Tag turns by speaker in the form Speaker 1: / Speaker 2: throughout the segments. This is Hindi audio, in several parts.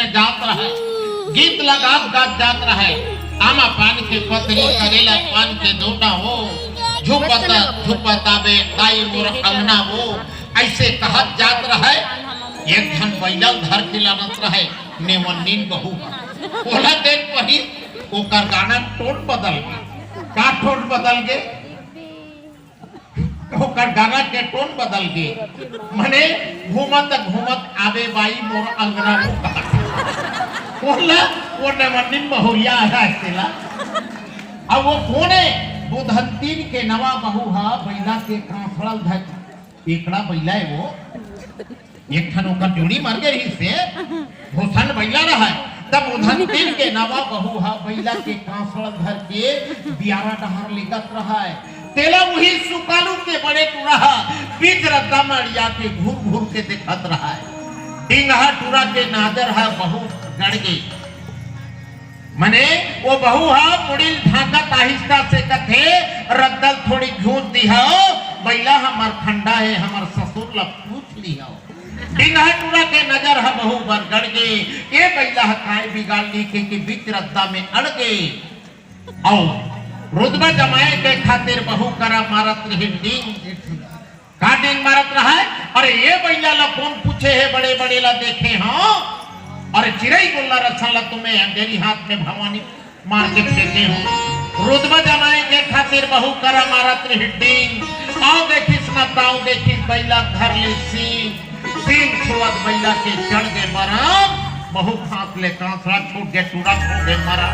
Speaker 1: में जात रहे, गीत लगात गात जात रहे। आमा पान के पतरी करेला पान के दोटा हो, झुपता झुपता बे ताई मोर अंगना वो, ऐसे कहत जात रहे। एक धन बैला धर के लानत रहे, नेवन नीन बहू बोला देख पही ओकर गाना टोन बदल गए। का टोन बदल गए? ओकर गाना के टोन बदल गए, मने घूमत घूमत आवे बाई मोर अंगना बोला वो नेवनीन बहुरिया आया तेला। अब वो कौन है? वो धनतीन के नवा बहू हा बैला के कांसड़ल धक एकड़ा बैला है वो। एक ठन ओकर जोड़ी मर गई से भूषण बैला रहा है। तब उधनतीन के नवा बहू हा बैला के कांसड़ल धर के दियारा डहर लिखत रहा है। तेला वही सुकालू के बड़े टूरा बीच रद्दा में अड़िया के घूर घूर के दिखत रहा है। डिंगहा टूरा के नादर है बहू गड़ गई, मने वो बहू हा मुड़िल ढाकत आहिस्ता से कथे रद्दल थोड़ी घूस दिहा बैला हमर खंडा है हमर ससुर ला पूछ लिया। डिंगहा टूरा के नजर है बहू बर गड़ गई। ये बैला काय बिगाड़ ली के बीच रद्दा में अड़ गई और रुतबा जमाए के खातिर बहू करा मारत रही डिंग का डिंग मारत रहा है। अरे ये बैला ला कौन पूछे है बड़े बड़े ला देखे हाँ। अरे चिड़ई बोला रसन ला तुम्हें अंधेरी हाथ में भवानी मार के फेंके हो। रुतबा जमाए के खातिर बहू करा मारत रही डिंग। आओ देखिस ना ताओ देखिस बैला घर ले सींग छुअत बैला के चढ़ गए मरा। बहू फांस ले कांसड़ा छूट गए टूरा छूट गए मरा।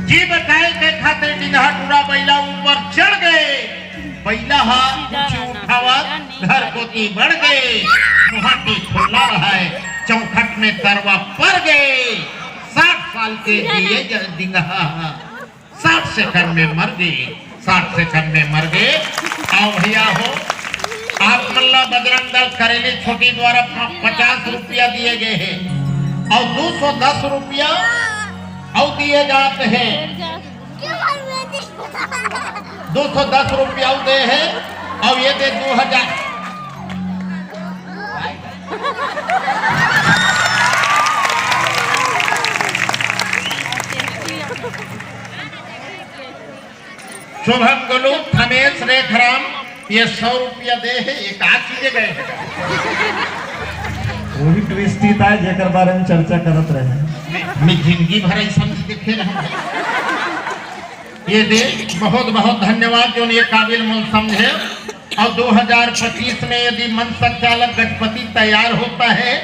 Speaker 1: जी बताए के खातिर डिंगहा टूरा बैला ऊपर चढ़ गए। बैला हा उठावत घर कोती बढ़ गए। मुहाटी खुला रहा है, चौखट में तरवा पड़ गए। 60 साल के लिए डिंगहा 60 सेकंड में मर गए। 60 सेकंड में मर गए। आओ भैया हो आप मल्ला बजरंग दल करेली छोटी द्वारा 50 रुपया दिए गए हैं और 210 रुपया और दिए जाते हैं। 210 रुपया दे है और ये दे 2000। शुभम गुलू रमेश रेखराम ये 100 रुपया दे है। एक आ चीजें गए हैं
Speaker 2: वही ट्विस्ट ही था जेकर बारे में चर्चा करत रहे।
Speaker 1: मैं जिंदगी भर ऐसा देखे रहा। ये दे बहुत बहुत धन्यवाद जो ये काबिल मूल समझे। और 2025 में यदि मन संचालक गणपति तैयार होता है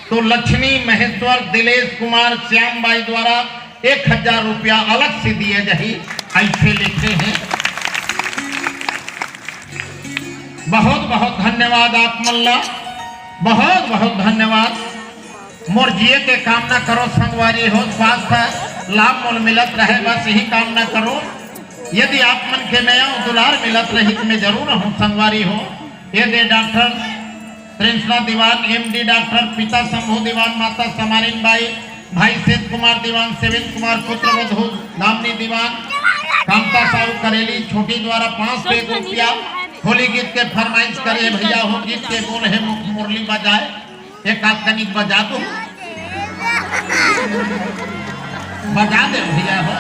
Speaker 1: तो लक्ष्मी महेश्वर दिलेश कुमार श्याम बाई द्वारा 1000 रुपया अलग से दिए जाही ऐसे लिखे हैं। बहुत बहुत धन्यवाद आप मल्ला, बहुत बहुत धन्यवाद। मोर जिए के कामना करो संगवारी हो, स्वास्थ्य लाभ मोल मिलत रहे, बस यही कामना करो। यदि आप मन के नया दुलार मिलत रही तो मैं जरूर हूँ संगवारी हो। ये दे डॉक्टर त्रिंसला दीवान MD डॉक्टर पिता शंभू दीवान माता समारिन बाई भाई सेठ कुमार दीवान सेविन कुमार पुत्र वधु दामनी दीवान कामता साहू करेली छोटी द्वारा 500 रुपया। होली गीत के फरमाइश करे भैया हो, गीत के बोल है मुरली बजाए एक आध कनिक बजा दो, बजा दे भैया हो।